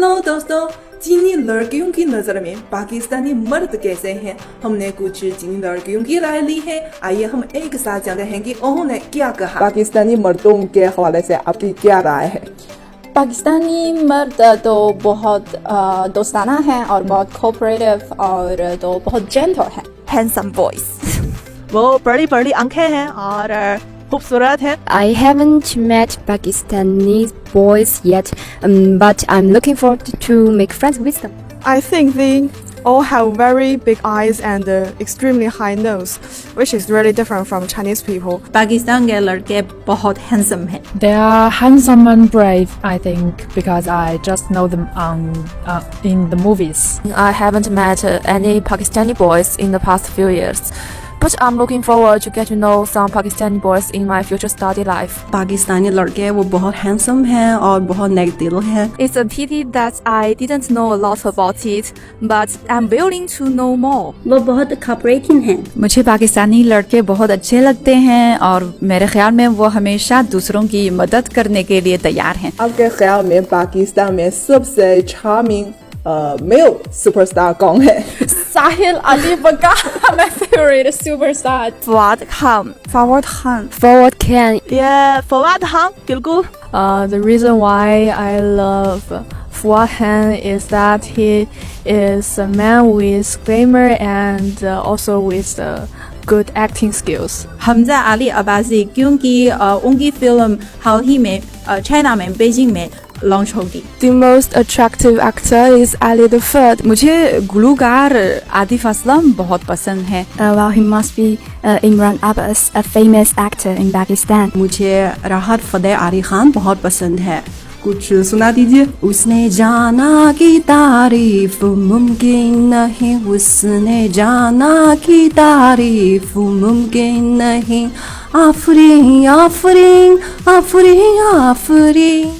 Hello दोस्तों, चीनी लड़कियों की नजर में पाकिस्तानी मर्द कैसे हैं, हमने कुछ चीनी लड़कियों की राय ली है। आइए हम एक साथ जानते हैं कि उन्होंने क्या कहा। पाकिस्तानी मर्दों के हवाले से आपकी क्या राय है? पाकिस्तानी मर्द तो बहुत दोस्ताना है और बहुत कोऑपरेटिव और तो बहुत जेंटल है। हैंडसम बॉयज, वो बड़ी बड़ी आंखें हैं और खूबसूरत है। I haven't met Pakistani boys yet, but I'm looking forward to make friends with them. I think they all have very big eyes and extremely high nose, which is really different from Chinese people. Pakistan के लड़के बहुत handsome हैं। They are handsome and brave, I think, because I just know them in the movies. I haven't met any Pakistani boys in the past few years. But I'm looking forward to get to know some Pakistani boys in my future study life. Pakistani लड़के वो बहुत handsome हैं और बहुत नेक दिल हैं। It's a pity that I didn't know a lot about it, but I'm willing to know more. वो बहुत cooperating हैं। मुझे पाकिस्तानी लड़के बहुत अच्छे लगते हैं और मेरे ख्याल में वो हमेशा दूसरों की मदद करने के लिए तैयार हैं। आपके ख्याल में पाकिस्तान में सबसे charming male superstar कौन है? साहिल Ali Bagga my favorite superstar. Fawad Khan. Forward can. ये फवाद खान बिल्कुल। The reason why I love Fuad Han is that he is a man with glamour and also with good acting skills. Hamza Ali Abbasi, क्योंकि उनकी फिल्म हाल ही में चाइना में Beijing में launch होगी। The most attractive actor is Ali the Third. मुझे गुलूकार आतिफ असलम बहुत पसंद है। Well, he must be Imran Abbas, a famous actor in Pakistan. मुझे राहत फतेह अली खान बहुत पसंद है। कुछ सुना दीजिए। उसने जाना की तारीफ मुमकिन नहीं, उसने जाना की तारीफ मुमकिन नहीं, आफरीन आफरीन आफरीन आफरीन।